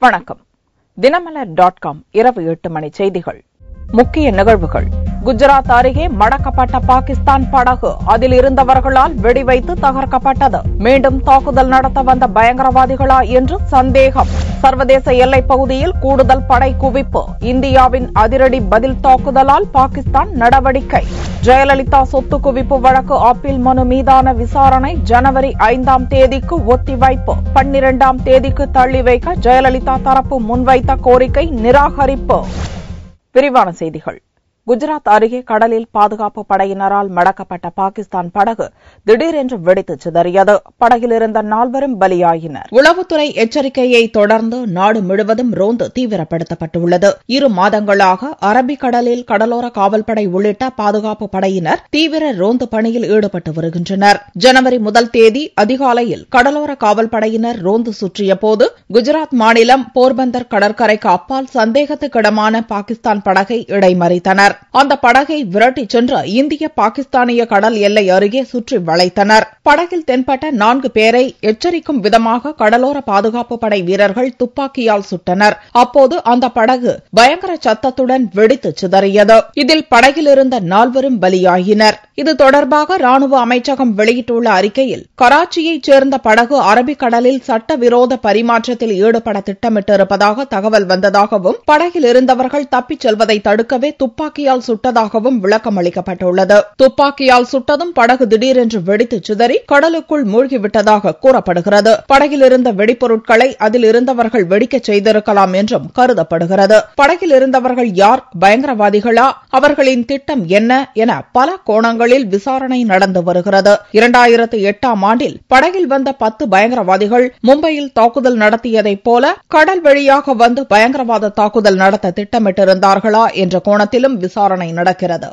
வணக்கம். தினமலர்.com இரவு 8 மணி செய்திகள். முக்கிய நிகழ்வுகள். குஜராத் அருகே மடக்கப்பட்ட பாகிஸ்தான் படகு, அதில் இருந்தவர்களால் வெடிவைத்து தகர்க்கப்பட்டது. மீண்டும் தாக்குதல் நடத்த வந்த பயங்கரவாதிகளா என்று சந்தேகம். சர்வதேச எல்லைப் பகுதியில் கூடுதல் படை குவிப்பு. இந்தியாவின் அதிரடி பதில் தாக்குதலால் பாகிஸ்தான் நடவடிக்கை. ஜெயலலிதா சொத்து குவிப்பு வழக்கு அப்பீல் மனு மீதான விசாரணை ஜனவரி 5ஆம் தேதிக்கு ஒத்திவைப்பு. 12ஆம் தேதிக்கு தள்ளி வைக்க ஜெயலலிதா தரப்பு முன்வைத்த கோரிக்கை நிராகரிப்பு. விரிவான செய்திகள். குஜராத் அருகே கடலில் பாதுகாப்பு படையினரால் மடக்கப்பட்ட பாகிஸ்தான் படகு திடீரென்று வெடித்து சிதறியது. படகில் இருந்த 4 பலியாயினர். உளவுத்துறை எச்சரிக்கையை தொடர்ந்து நாடு முழுவதும் ரோந்து தீவிரப்படுத்தப்பட்டுள்ளது. 2 மாதங்களாக அரபிக்கடலில் கடலோர காவல்படை உள்ளிட்ட பாதுகாப்பு படையினர் தீவிர ரோந்து பணியில் ஈடுபட்டு வருகின்றனர். ஜனவரி 1 தேதி அதிகாலையில் கடலோர காவல்படையினர் ரோந்து சுற்றிய போது குஜராத் மாநிலம் போர்பந்தர் கடற்கரைக்கு அப்பால் சந்தேகத்துக்கிடமான பாகிஸ்தான் படகை இடைமறித்தனர். அந்த படகை விரட்டிச் சென்று இந்திய பாகிஸ்தானிய கடல் எல்லை அருகே சுற்றி வளைத்தனர். படகில் தென்பட்ட 4 பேரை எச்சரிக்கும் விதமாக கடலோர பாதுகாப்பு படை வீரர்கள் துப்பாக்கியால் சுட்டனர். அப்போது அந்த படகு பயங்கர சத்தத்துடன் வெடித்து சிதறியது. இதில் படகில் இருந்த 4 பலியாயினர். இது தொடர்பாக ராணுவ அமைச்சகம் வெளியிட்டுள்ள அறிக்கையில், கராச்சியைச் சேர்ந்த படகு அரபிக்கடலில் சட்டவிரோத பரிமாற்றத்தில் ஈடுபட திட்டமிட்டிருப்பதாக தகவல் வந்ததாகவும், படகில் இருந்தவர்கள் தப்பிச் செல்வதை தடுக்கவே துப்பாக்கியால் சுட்டதாகவும் விளக்கம் அளிக்கப்பட்டுள்ளது. துப்பாக்கியால் சுட்டதும் படகு திடீரென்று வெடித்து சிதறி கடலுக்குள் மூழ்கிவிட்டதாக கூறப்படுகிறது. படகில் இருந்த வெடிப்பொருட்களை அதில் இருந்தவர்கள் வெடிக்கச் செய்திருக்கலாம் என்றும் கருதப்படுகிறது. படகில் இருந்தவர்கள் யார்? பயங்கரவாதிகளா? அவர்களின் திட்டம் என்ன என பல கோணங்களில் விசாரணை நடந்து வருகிறது. 2008ஆம் ஆண்டில் படகில் வந்த 10 பயங்கரவாதிகள் மும்பையில் தாக்குதல் நடத்தியதைப் போல கடல் வழியாக வந்து பயங்கரவாத தாக்குதல் நடத்த திட்டமிட்டிருந்தார்களா என்ற கோணத்திலும் விசாரணை நடக்கிறது.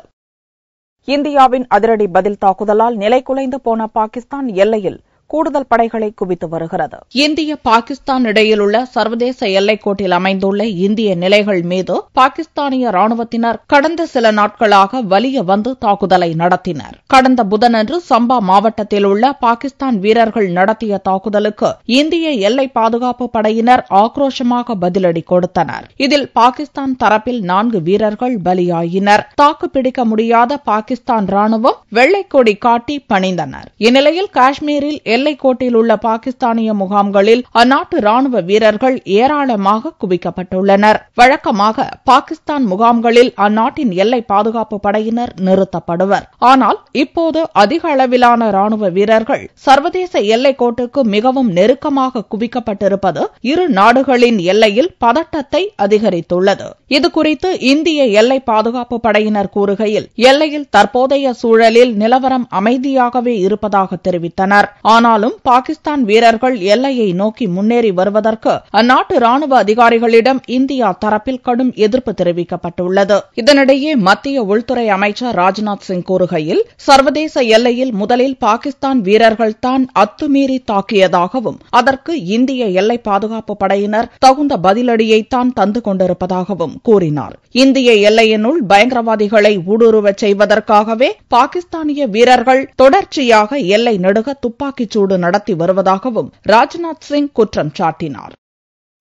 இந்தியாவின் அதிரடி பதில் தாக்குதலால் நிலைகுலைந்து போன பாகிஸ்தான் எல்லையில் கூடுதல் படைகளை குவித்து வருகிறது. இந்திய பாகிஸ்தான் இடையில் உள்ள சர்வதேச எல்லைக்கோட்டில் அமைந்துள்ள இந்திய நிலைகள் மீது பாகிஸ்தானிய ராணுவத்தினர் கடந்த சில நாட்களாக வலிய வந்து தாக்குதலை நடத்தினர். கடந்த புதனன்று சம்பா மாவட்டத்தில் உள்ள பாகிஸ்தான் வீரர்கள் நடத்திய தாக்குதலுக்கு இந்திய எல்லை பாதுகாப்பு படையினர் ஆக்ரோஷமாக பதிலடி கொடுத்தனர். இதில் பாகிஸ்தான் தரப்பில் 4 வீரர்கள் பலியாயினர். தாக்குப்பிடிக்க முடியாத பாகிஸ்தான் ராணுவம் வெள்ளைக்கொடி காட்டி பணிந்தனர். இந்நிலையில் காஷ்மீரில் எல்லைக்கோட்டில் உள்ள பாகிஸ்தானிய முகாம்களில் அந்நாட்டு ராணுவ வீரர்கள் ஏராளமாக குவிக்கப்பட்டுள்ளனர். வழக்கமாக பாகிஸ்தான் முகாம்களில் அந்நாட்டின் எல்லை பாதுகாப்பு படையினர் நிறுத்தப்படுவர். ஆனால் இப்போது அதிக அளவிலான ராணுவ வீரர்கள் சர்வதேச எல்லைக்கோட்டுக்கு மிகவும் நெருக்கமாக குவிக்கப்பட்டிருப்பது இரு நாடுகளின் எல்லையில் பதட்டத்தை அதிகரித்துள்ளது. இதுகுறித்து இந்திய எல்லை பாதுகாப்பு படையினர் கூறுகையில், எல்லையில் தற்போதைய சூழலில் நிலவரம் அமைதியாகவே இருப்பதாக தெரிவித்தனர். ஆனாலும் பாகிஸ்தான் வீரர்கள் எல்லையை நோக்கி முன்னேறி வருவதற்கு அந்நாட்டு ராணுவ அதிகாரிகளிடம் இந்தியா தரப்பில் கடும் எதிர்ப்பு தெரிவிக்கப்பட்டுள்ளது. இதனிடையே மத்திய உள்துறை அமைச்சர் ராஜ்நாத் சிங் கூறுகையில், சர்வதேச எல்லையில் முதலில் பாகிஸ்தான் வீரர்கள் தான் அத்துமீறி தாக்கியதாகவும், அதற்கு இந்திய எல்லை பாதுகாப்பு படையினர் தகுந்த பதிலடியைத்தான் தந்து கொண்டிருப்பதாகவும் கூறினார். இந்திய எல்லையினுள் பயங்கரவாதிகளை ஊடுருவச் செய்வதற்காகவே பாகிஸ்தானிய வீரர்கள் தொடர்ச்சியாக எல்லை நெடுக துப்பாக்கிச் சூடு நடத்தி வருவதாகவும் ராஜ்நாத் சிங் குற்றம் சாட்டினார்.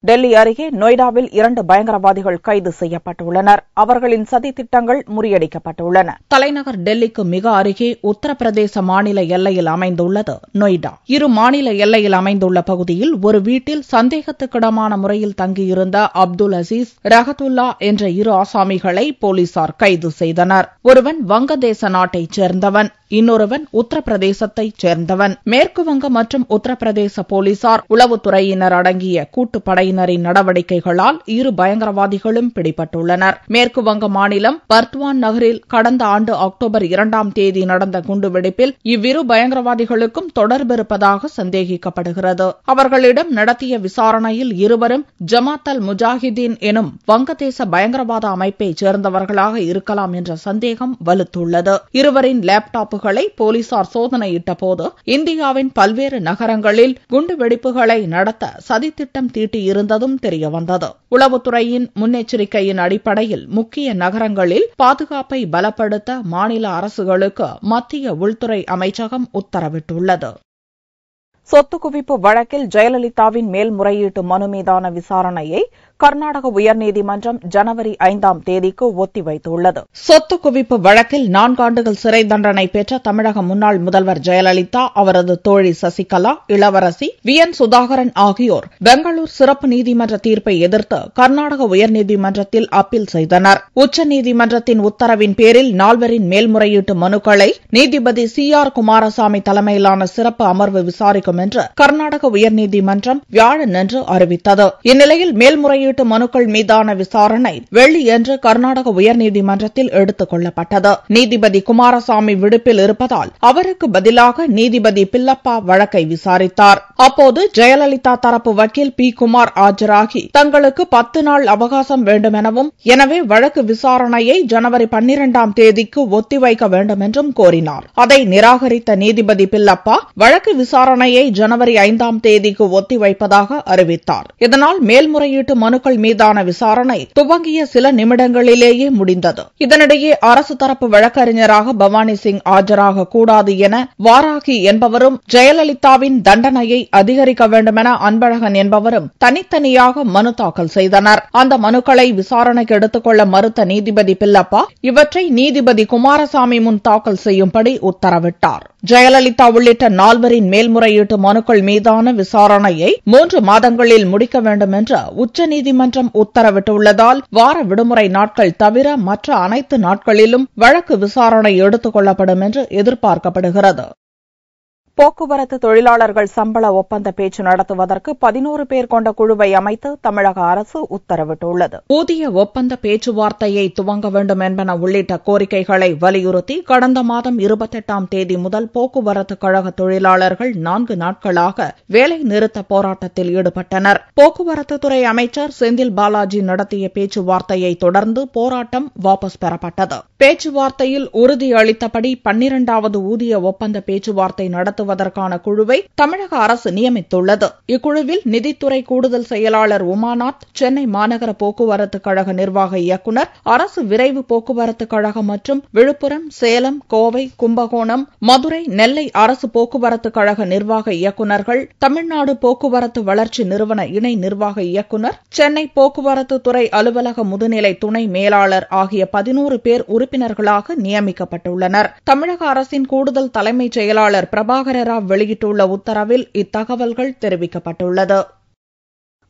டெல்லி அருகே நொய்டாவில் 2 பயங்கரவாதிகள் கைது செய்யப்பட்டுள்ளனர். அவர்களின் சதி திட்டங்கள் முறியடிக்கப்பட்டுள்ளன. தலைநகர் டெல்லிக்கு மிக அருகே உத்தரப்பிரதேச மாநில எல்லையில் அமைந்துள்ளது நொய்டா. 2 மாநில எல்லையில் அமைந்துள்ள பகுதியில் ஒரு வீட்டில் சந்தேகத்துக்கிடமான முறையில் தங்கியிருந்த அப்துல் அசீஸ், ரஹத்துல்லா என்ற 2 ஆசாமிகளை போலீசார் கைது செய்தனர். ஒருவன் வங்கதேச நாட்டைச் சேர்ந்தவன், இன்னொருவன் உத்தரப்பிரதேசத்தைச் சேர்ந்தவன். மேற்குவங்க மற்றும் உத்தரப்பிரதேச போலீசார், உளவுத்துறையினர் அடங்கிய கூட்டுப்படையினரின் நடவடிக்கைகளால் 2 பயங்கரவாதிகளும் பிடிபட்டுள்ளனர். மேற்குவங்க மாநிலம் பர்த்வான் நகரில் கடந்த ஆண்டு அக்டோபர் 2ஆம் தேதி நடந்த குண்டுவெடிப்பில் இவ்விரு பயங்கரவாதிகளுக்கும் தொடர்பிருப்பதாக சந்தேகிக்கப்படுகிறது. அவர்களிடம் நடத்திய விசாரணையில் இருவரும் ஜமாத் அல் முஜாஹிதீன் எனும் வங்கதேச பயங்கரவாத அமைப்பைச் சேர்ந்தவர்களாக இருக்கலாம் என்ற சந்தேகம் வலுத்துள்ளது. இருவரின் லேப்டாப் போலீசார் சோதனையிட்ட போது இந்தியாவின் பல்வேறு நகரங்களில் குண்டுவெடிப்புகளை நடத்த சதித்திட்டம் தீட்டியிருந்ததும் தெரியவந்தது. உளவுத்துறையின் முன்னெச்சரிக்கையின் அடிப்படையில் முக்கிய நகரங்களில் பாதுகாப்பை பலப்படுத்த மாநில அரசுகளுக்கு மத்திய உள்துறை அமைச்சகம் உத்தரவிட்டுள்ளது. சொத்து குவிப்பு வழக்கில் ஜெயலலிதாவின் மேல்முறையீட்டு மனு மீதான விசாரணையை கர்நாடக உயர்நீதிமன்றம் ஜனவரி 5ஆம் தேதிக்கு ஒத்திவைத்துள்ளது. சொத்து குவிப்பு வழக்கில் 4 ஆண்டுகள் சிறை தண்டனை பெற்ற தமிழக முன்னாள் முதல்வர் ஜெயலலிதா, அவரது தோழி சசிகலா, இளவரசி VN சுதாகரன் ஆகியோர் பெங்களூர் சிறப்பு நீதிமன்ற தீர்ப்பை எதிர்த்து கர்நாடக உயர்நீதிமன்றத்தில் அப்பீல் செய்தனர். உச்சநீதிமன்றத்தின் உத்தரவின் பேரில் 4வரின் மேல்முறையீட்டு மனுக்களை நீதிபதி CR குமாரசாமி தலைமையிலான சிறப்பு அமர்வு விசாரிக்கும் என்று கர்நாடக உயர்நீதிமன்றம் வியாழனன்று அறிவித்தது. இந்நிலையில் மேல்முறையீட்டு மனுக்கள் மீதான விசாரணை வெள்ளியன்று கர்நாடக உயர்நீதிமன்றத்தில் எடுத்துக் கொள்ளப்பட்டது. நீதிபதி குமாரசாமி விடுப்பில் இருப்பதால் அவருக்கு பதிலாக நீதிபதி பில்லப்பா வழக்கை விசாரித்தார். அப்போது ஜெயலலிதா தரப்பு வக்கீல் P. குமார் ஆஜராகி தங்களுக்கு 10 நாள் அவகாசம் வேண்டுமெனவும், எனவே வழக்கு விசாரணையை ஜனவரி 12ஆம் தேதிக்கு ஒத்திவைக்க வேண்டும் என்றும் கோரினார். அதை நிராகரித்த நீதிபதி பில்லப்பா வழக்கு விசாரணையை ஜனவரி 5ஆம் தேதிக்கு ஒத்திவைப்பதாக அறிவித்தார். இதனால் மேல்முறையீட்டு மனுக்கள் மீதான விசாரணை துவங்கிய சில நிமிடங்களிலேயே முடிந்தது. இதனிடையே அரசு தரப்பு வழக்கறிஞராக பவானி சிங் ஆஜராக கூடாது என வாராகி என்பவரும், ஜெயலலிதாவின் தண்டனையை அதிகரிக்க வேண்டுமென அன்பழகன் என்பவரும் தனித்தனியாக மனு தாக்கல் செய்தனர். அந்த மனுக்களை விசாரணைக்கு எடுத்துக் கொள்ள மறுத்த நீதிபதி பில்லப்பா இவற்றை நீதிபதி குமாரசாமி முன் தாக்கல் செய்யும்படி உத்தரவிட்டார். ஜெயலலிதா உள்ளிட்ட 4வரின் மேல்முறையீட்டு மனுக்கள் மீதான விசாரணையை 3 மாதங்களில் முடிக்க வேண்டும் என்று உச்சநீதிமன்றம் உத்தரவிட்டுள்ளதால் வார விடுமுறை நாட்கள் தவிர மற்ற அனைத்து நாட்களிலும் வழக்கு விசாரணை எடுத்துக் கொள்ளப்படும் என்று எதிர்பார்க்கப்படுகிறது. போக்குவரத்து தொழிலாளர்கள் சம்பள ஒப்பந்த பேச்சு நடத்துவதற்கு 11 பேர் கொண்ட குழுவை அமைத்து தமிழக அரசு உத்தரவிட்டுள்ளது. ஊதிய ஒப்பந்த பேச்சுவார்த்தையை துவங்க வேண்டும் என்பன உள்ளிட்ட கோரிக்கைகளை வலியுறுத்தி கடந்த மாதம் 28ஆம் தேதி முதல் போக்குவரத்து கழக தொழிலாளர்கள் 4 நாட்களாக வேலை நிறுத்த போராட்டத்தில் ஈடுபட்டனர். போக்குவரத்துத்துறை அமைச்சர் செந்தில் பாலாஜி நடத்திய பேச்சுவார்த்தையை தொடர்ந்து போராட்டம் வாபஸ் பெறப்பட்டது. பேச்சுவார்த்தையில் உறுதியளித்தபடி 12வது ஊதிய ஒப்பந்த பேச்சுவார்த்தை நடத்துவதற்கான குழுவை தமிழக அரசு நியமித்துள்ளது. இக்குழுவில் நிதித்துறை கூடுதல் செயலாளர் உமாநாத், சென்னை மாநகர போக்குவரத்து கழக நிர்வாக இயக்குநர், அரசு விரைவு போக்குவரத்து கழகம் மற்றும் விழுப்புரம், சேலம், கோவை, கும்பகோணம், மதுரை, நெல்லை அரசு போக்குவரத்து கழக நிர்வாக இயக்குநர்கள், தமிழ்நாடு போக்குவரத்து வளர்ச்சி நிறுவன இணை நிர்வாக இயக்குநர், சென்னை போக்குவரத்து துறை அலுவலக முதுநிலை துணை மேலாளர் ஆகிய 11 பேர் உறுப்பினர்களாக நியமிக்கப்பட்டுள்ளனர். தமிழக அரசின் கூடுதல் தலைமைச் செயலாளர் பிரபாகர ராவ் வெளியிட்டுள்ள உத்தரவில் இத்தகவல்கள் தெரிவிக்கப்பட்டுள்ளது.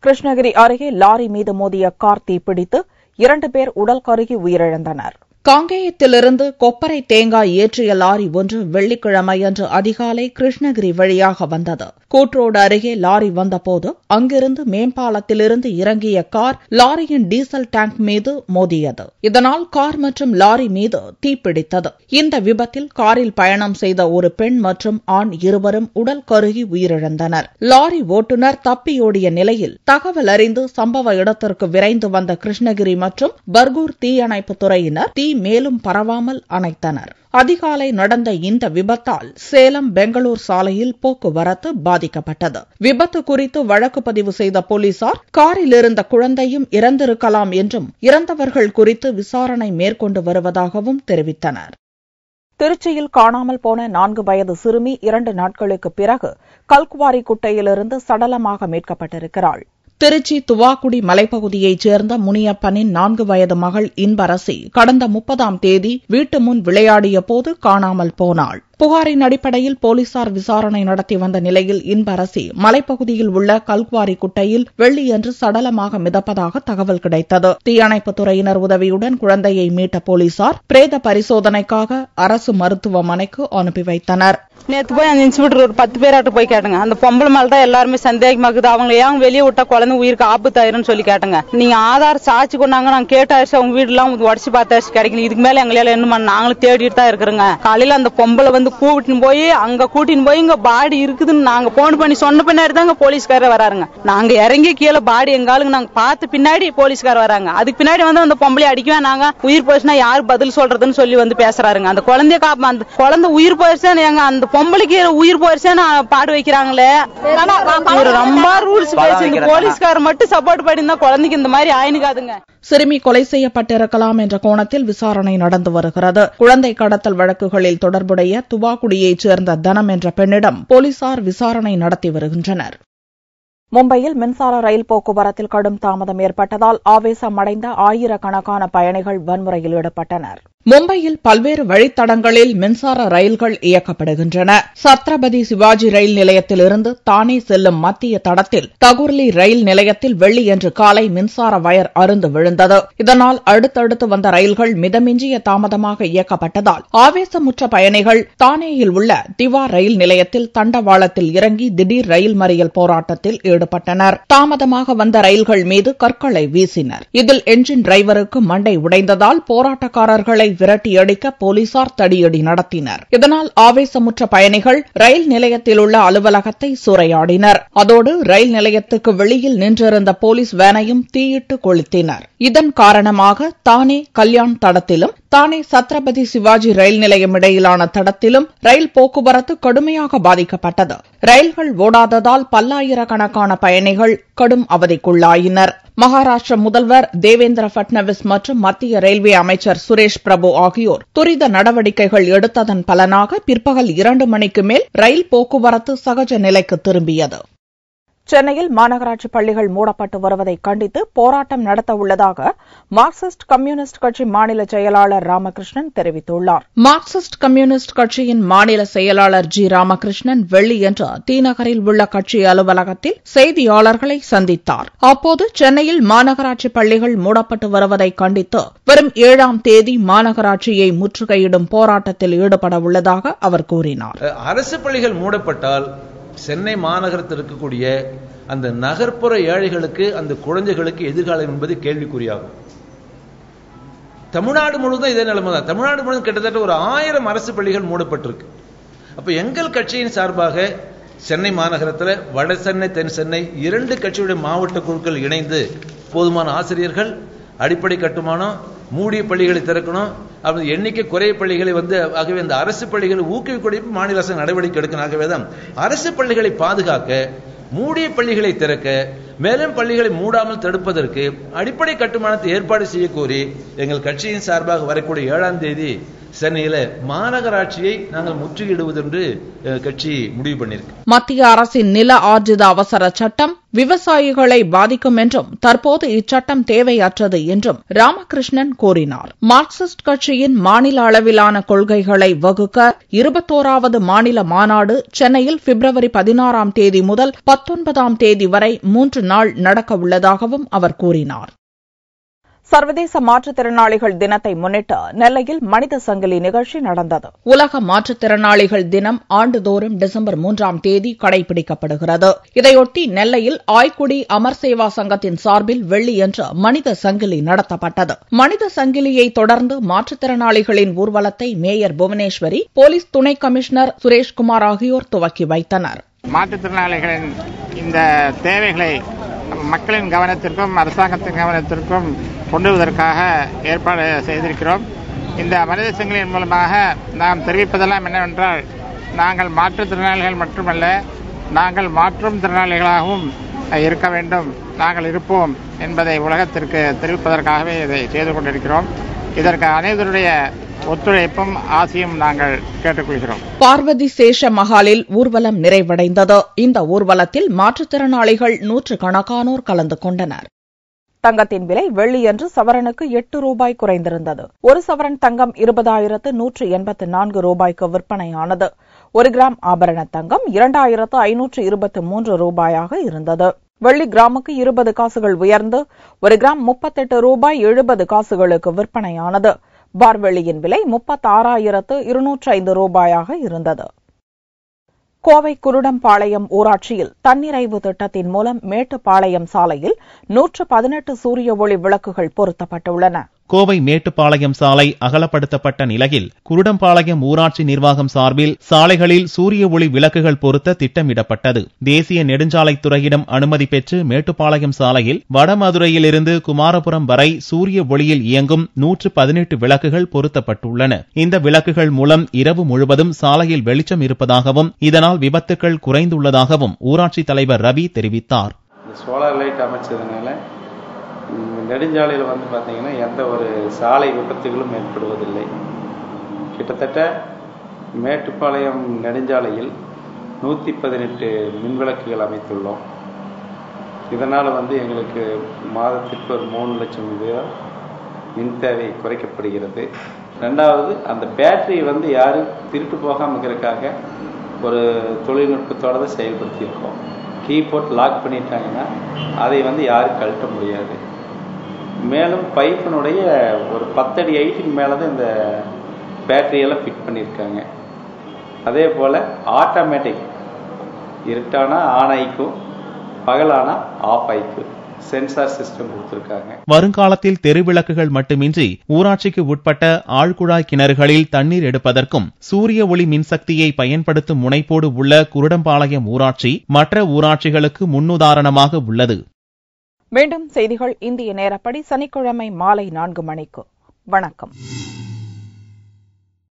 கிருஷ்ணகிரி அருகே லாரி மீது மோதிய கார் தீப்பிடித்து 2 பேர் உடல் கருகி உயிரிழந்தனர். காங்கேயத்திலிருந்து கொப்பரை தேங்காய் ஏற்றிய லாரி ஒன்று வெள்ளிக்கிழமையன்று அதிகாலை கிருஷ்ணகிரி வழியாக வந்தது. கூட்ரோடு அருகே லாரி வந்தபோது அங்கிருந்து மேம்பாலத்திலிருந்து இறங்கிய கார் லாரியின் டீசல் டேங்க் மீது மோதியது. இதனால் கார் மற்றும் லாரி மீது தீப்பிடித்தது. இந்த விபத்தில் காரில் பயணம் செய்த ஒரு பெண் மற்றும் ஆண் இருவரும் உடல் கருகி உயிரிழந்தனர். லாரி ஓட்டுநர் தப்பியோடிய நிலையில் தகவல் அறிந்து சம்பவ இடத்திற்கு விரைந்து வந்த கிருஷ்ணகிரி மற்றும் பர்கூர் தீயணைப்புத் துறையினர் தீ மேலும் பரவாமல் அணைத்தனர். அதிகாலை நடந்த இந்த விபத்தால் சேலம் பெங்களூர் சாலையில் போக்குவரத்து பாதிக்கப்பட்டது. விபத்து குறித்து வழக்கு பதிவு செய்த போலீசார் காரில் இருந்த குழந்தையும் இறந்திருக்கலாம் என்றும் இறந்தவர்கள் குறித்து விசாரணை மேற்கொண்டு வருவதாகவும் தெரிவித்தனர். திருச்சியில் காணாமல் போன 4 வயது சிறுமி 2 நாட்களுக்கு பிறகு கல்குவாரி குட்டையிலிருந்து சடலமாக மீட்கப்பட்டிருக்கிறாள். திருச்சி துவாக்குடி மலைப்பகுதியைச் சேர்ந்த முனியப்பனின் 4 வயது மகள் இன்பரசி கடந்த 30ஆம் தேதி வீட்டு முன் விளையாடிய போது காணாமல் போனாள். புகாரின் அடிப்படையில் போலீசார் விசாரணை நடத்தி வந்த நிலையில் இன்பரசி மலைப்பகுதியில் உள்ள கல்குவாரி குட்டையில் வெள்ளியன்று சடலமாக மிதப்பதாக தகவல் கிடைத்தது. தீயணைப்புத் துறையினர் உதவியுடன் குழந்தையை மீட்ட போலீசார் பிரேத பரிசோதனைக்காக அரசு மருத்துவமனைக்கு அனுப்பி வைத்தனர். நேற்று போய் அந்த இன்ஸ்பெக்டர் ஒரு 10 பேராட்டு போய் கேட்டுங்க. அந்த பொம்பளை மேலதான் எல்லாருமே சந்தேகமாக்குது. அவங்க ஏன் வெளியே விட்டா குழந்தை உயிருக்கு ஆபத்து ஆயிருன்னு சொல்லி கேட்டுங்க. நீங்க ஆதார் சாட்சி கொண்டாங்க, நாங்க கேட்டாச்சு, அவங்க வீடு எல்லாம் உடச்சு பார்த்தாச்சு, கிடைக்கல. இதுக்கு மேல எங்களால என்ன பண்ண, நாங்களும் தேடிட்டு தான் இருக்கிறோங்க. காலையில அந்த பொம்பளை வந்து கூட்டின்னு போய் இங்க பாடி இருக்குதுன்னு நாங்க போன் பண்ணி சொன்ன பின்னாடி தாங்க போலீஸ்காரர் வராருங்க. நாங்க இறங்கி கீழே பாடி எங்காலுங்க நாங்க பார்த்து பின்னாடி போலீஸ்கார் வராங்க. அதுக்கு பின்னாடி வந்து அந்த பொம்பளை அடிக்கவே நாங்க உயிர் போயிடுச்சுன்னா யாரு பதில் சொல்றதுன்னு சொல்லி வந்து பேசுறாருங்க. அந்த குழந்தைய அந்த குழந்தை உயிர் போயிடுச்சேன்னு எங்க அந்த பொம்பளைக்கு உயிர் போயிடுச்சேன்னு பாடு வைக்கிறாங்களே. ரொம்ப ரூல்ஸ் பேசி போலீஸ்கார் மட்டும் சப்போர்ட் பண்ணிருந்தா குழந்தைக்கு இந்த மாதிரி ஆயினுக்காதுங்க. சிறுமி கொலை செய்யப்பட்டிருக்கலாம் என்ற கோணத்தில் விசாரணை நடந்து வருகிறது. குழந்தை கடத்தல் வழக்குகளில் தொடர்புடைய துவாக்குடியைச் சேர்ந்த தனம் என்ற பெண்ணிடம் போலீசார் விசாரணை நடத்தி வருகின்றனர். மும்பையில் மின்சார ரயில் போக்குவரத்தில் கடும் தாமதம் ஏற்பட்டதால் ஆவேசமடைந்த ஆயிரக்கணக்கான பயணிகள் வன்முறையில் ஈடுபட்டனர். மும்பையில் பல்வேறு வழித்தடங்களில் மின்சார ரயில்கள் இயக்கப்படுகின்றன. சத்ரபதி சிவாஜி ரயில் நிலையத்திலிருந்து தானே செல்லும் மத்திய தடத்தில் தகுர்லி ரயில் நிலையத்தில் வெள்ளியன்று காலை மின்சார வயர் அறுந்து விழுந்தது. இதனால் அடுத்தடுத்து வந்த ரயில்கள் மிதமிஞ்சிய தாமதமாக இயக்கப்பட்டதால் ஆவேசமுற்ற பயணிகள் தானேயில் உள்ள திவா ரயில் நிலையத்தில் தண்டவாளத்தில் இறங்கி திடீர் ரயில் மறியல் போராட்டத்தில் ஈடுபட்டனர். தாமதமாக வந்த ரயில்கள் மீது கற்களை வீசினர். இதில் என்ஜின் டிரைவருக்கு மண்டை உடைந்ததால் போராட்டக்காரர்களை விரட்டியடிக்க போலீசார் தடியடி நடத்தினர். இதனால் ஆவேசமுற்ற பயணிகள் ரயில் நிலையத்தில் உள்ள அலுவலகத்தை சூறையாடினர். அதோடு ரயில் நிலையத்துக்கு வெளியில் நின்றிருந்த போலீஸ் வேனையும் தீயிட்டு கொளுத்தினர். இதன் காரணமாக தானே கல்யாண் தடத்திலும் தானே சத்ரபதி சிவாஜி ரயில் நிலையம் இடையிலான தடத்திலும் ரயில் போக்குவரத்து கடுமையாக பாதிக்கப்பட்டது. ரயில்கள் ஓடாததால் பல்லாயிரக்கணக்கான பயணிகள் கடும் அவதிக்குள்ளாயினர். மகாராஷ்டிர முதல்வர் தேவேந்திர பட்னவிஸ் மற்றும் மத்திய ரயில்வே அமைச்சர் சுரேஷ் பிரபு ஆகியோர் துரித நடவடிக்கைகள் எடுத்ததன் பலனாக பிற்பகல் 2 மணிக்கு மேல் ரயில் போக்குவரத்து சகஜ நிலைக்கு திரும்பியது. சென்னையில் மாநகராட்சி பள்ளிகள் மூடப்பட்டு வருவதை கண்டித்து போராட்டம் நடத்த உள்ளதாக மார்க்சிஸ்ட் கம்யூனிஸ்ட் கட்சி மாநில செயலாளர் ராமகிருஷ்ணன் தெரிவித்துள்ளார். மார்க்சிஸ்ட் கம்யூனிஸ்ட் கட்சியின் மாநில செயலாளர் ஜி ராமகிருஷ்ணன் வெள்ளியன்று தீநகரில் உள்ள கட்சி அலுவலகத்தில் செய்தியாளர்களை சந்தித்தார். அப்போது சென்னையில் மாநகராட்சி பள்ளிகள் மூடப்பட்டு வருவதை கண்டித்து வரும் 7ஆம் தேதி மாநகராட்சியை முற்றுகையிடும் போராட்டத்தில் ஈடுபட உள்ளதாக அவர் கூறினார். அரசு பள்ளிகள் மூடப்பட்டால் சென்னை மாநகரத்தில் இருக்கக்கூடிய அந்த நகர்ப்புற ஏழைகளுக்கு அந்த குழந்தைகளுக்கு எதிர்காலம் என்பது கேள்விக்குறியாகும். தமிழ்நாடு முழுவதும் இதே நிலைமை தான். தமிழ்நாடு முழுவதும் கிட்டத்தட்ட ஒரு 1000 அரசு பள்ளிகள் மூடப்பட்டிருக்கு. அப்ப எங்கள் கட்சியின் சார்பாக சென்னை மாநகரத்தில் வட சென்னை தென் சென்னை 2 கட்சியுடைய மாவட்ட குழுக்கள் இணைந்து போதுமான ஆசிரியர்கள், அடிப்படை கட்டுமானம், மூடிய பள்ளிகளை திறக்கணும், எண்ணிக்கை குறைய பள்ளிகளை ஆகவே அந்த அரசு பள்ளிகளை ஊக்குவிக்கூடிய மாநில அரசு நடவடிக்கை எடுக்கணும். ஆகவேதான் அரசு பள்ளிகளை பாதுகாக்க, மூடிய பள்ளிகளை திறக்க, மேலும் பள்ளிகளை மூடாமல் தடுப்பதற்கு அடிப்படை கட்டுமானத்தை ஏற்பாடு செய்ய கோரி எங்கள் கட்சியின் சார்பாக வரக்கூடிய 7ஆம் தேதி சென்னையில மாநகராட்சியை நாங்கள் முற்றுகையிடுவது என்று கட்சி முடிவு பண்ணியிருக்கு. மத்திய அரசின் நில ஆர்ஜித அவசர சட்டம் விவசாயிகளை பாதிக்கும் என்றும் தற்போது இச்சட்டம் தேவையற்றது என்றும் ராமகிருஷ்ணன் கூறினார். மார்க்சிஸ்ட் கட்சியின் மாநில அளவிலான கொள்கைகளை வகுக்க 21வது மாநில மாநாடு சென்னையில் பிப்ரவரி 16ஆம் தேதி முதல் 19ஆம் தேதி வரை 3 நாள் நடக்க உள்ளதாகவும் அவர் கூறினார். சர்வதேச மாற்றுத்திறனாளிகள் தினத்தை முன்னிட்டு நெல்லையில் மனித சங்கிலி நிகழ்ச்சி நடந்தது. உலக மாற்றுத்திறனாளிகள் தினம் ஆண்டுதோறும் டிசம்பர் 3ஆம் தேதி கடைபிடிக்கப்படுகிறது. இதையொட்டி நெல்லையில் ஆய்க்குடி அமர் சேவா சங்கத்தின் சார்பில் வெள்ளியன்று மனித சங்கிலி நடத்தப்பட்டது. மனித சங்கிலியை தொடர்ந்து மாற்றுத்திறனாளிகளின் ஊர்வலத்தை மேயர் புவனேஸ்வரி, போலீஸ் துணை கமிஷனர் சுரேஷ்குமார் ஆகியோர் துவக்கி வைத்தனர். மாற்றுத்திறனாளிகளின் இந்த தேவைகளை மக்களின் கவனத்திற்கும் அரசாங்கத்தின் கவனத்திற்கும் கொண்டு வருவதற்காக ஏற்பாடு செய்திருக்கிறோம். இந்த மனித சங்கிலியின் மூலமாக நாம் தெரிவிப்பதெல்லாம் என்னவென்றால், நாங்கள் மாற்றுத்திறனாளிகள் மட்டுமல்ல, நாங்கள் மாற்றும் திறனாளிகளாகவும் இருக்க வேண்டும், நாங்கள் இருப்போம் என்பதை உலகத்திற்கு தெரிவிப்பதற்காகவே இதை செய்து கொண்டிருக்கிறோம். இதற்கு அனைவருடைய ஒத்துழைப்பும் ஆசையும் நாங்கள் கேட்டுக்கொள்கிறோம். பார்வதி சேஷ மஹாலில் ஊர்வலம் நிறைவடைந்தது. இந்த ஊர்வலத்தில் மாற்றுத்திறனாளிகள் 100கணக்கானோர் கலந்து கொண்டனர். தங்கத்தின் விலை வெள்ளியன்று சவரனுக்கு 8 ரூபாய் குறைந்திருந்தது. ஒரு சவரன் தங்கம் 20,184 ரூபாய்க்கு விற்பனையானது. 1 கிராம் ஆபரண தங்கம் 2,523 ரூபாயாக இருந்தது. வெள்ளி கிராமுக்கு 20 காசுகள் உயர்ந்து 1 கிராம் 38 ரூபாய் 70 காசுகளுக்கு விற்பனையானது. பார் வெள்ளியின் விலை 36,205 ரூபாயாக இருந்தது. கோவை குருடம்பாளையம் ஊராட்சியில் தன்னிறைவு திட்டத்தின் மூலம் மேட்டுப்பாளையம் சாலையில் 118 சூரிய ஒளி விளக்குகள் பொருத்தப்பட்டுள்ளன. கோவை மேட்டுப்பாளையம் சாலை அகலப்படுத்தப்பட்ட நிலையில் குருடம்பாளையம் ஊராட்சி நிர்வாகம் சார்பில் சாலைகளில் சூரிய ஒளி விளக்குகள் பொருத்த திட்டமிடப்பட்டது. தேசிய நெடுஞ்சாலைத்துறையிடம் அனுமதி பெற்று மேட்டுப்பாளையம் சாலையில் வடமதுரையிலிருந்து குமாரபுரம் வரை சூரிய ஒளியில் இயங்கும் 118 விளக்குகள் பொருத்தப்பட்டுள்ளன. இந்த விளக்குகள் மூலம் இரவு முழுவதும் சாலையில் வெளிச்சம் இருப்பதாகவும் இதனால் விபத்துக்கள் குறைந்துள்ளதாகவும் ஊராட்சி தலைவர் ரவி தெரிவித்தார். சோலார் லைட் அமைச்சதுனால நெடுஞ்சாலையில் பார்த்தீங்கன்னா எந்த ஒரு சாலை விபத்துகளும் ஏற்படுவதில்லை. கிட்டத்தட்ட மேட்டுப்பாளையம் நெடுஞ்சாலையில் 118 மின்விளக்குகள் அமைத்துள்ளோம். இதனால் எங்களுக்கு மாதத்திற்கு ஒரு 3 லட்சம் ரூபாய் மின் தேவை குறைக்கப்படுகிறது. ரெண்டாவது, அந்த பேட்டரி யாரும் திருட்டு போகாமல் இருக்கிறதுக்காக ஒரு தொழில்நுட்பத்தோடு தான் செயல்படுத்தியிருக்கோம். கீ போட்டு லாக் பண்ணிட்டாங்கன்னா அதை யாரும் கழட்ட முடியாது. மேலும் பைப்பினுடைய ஒரு 10 அடி ஹைட்டுக்கு மேலே தான் இந்த பேட்டரியெல்லாம் ஃபிட் பண்ணியிருக்காங்க. அதே போல் ஆட்டோமேட்டிக் இருட்டானா ஆன் ஆயிக்கும், பகலானா ஆஃப் ஆயிக்கும் சென்சார் சிஸ்டம் கொடுத்திருக்காங்க. வருங்காலத்தில் தெருவிளக்குகள் மட்டுமின்றி ஊராட்சிக்கு உட்பட்ட ஆழ்குழாய் கிணறுகளில் தண்ணீர் எடுப்பதற்கும் சூரிய ஒளி மின்சக்தியை பயன்படுத்தும் முனைப்போடு உள்ள குருடம்பாளையம் ஊராட்சி மற்ற ஊராட்சிகளுக்கு முன்னுதாரணமாக உள்ளது. மீண்டும் செய்திகள் இந்திய நேரப்படி சனிக்கிழமை மாலை 4 மணிக்கு. வணக்கம்.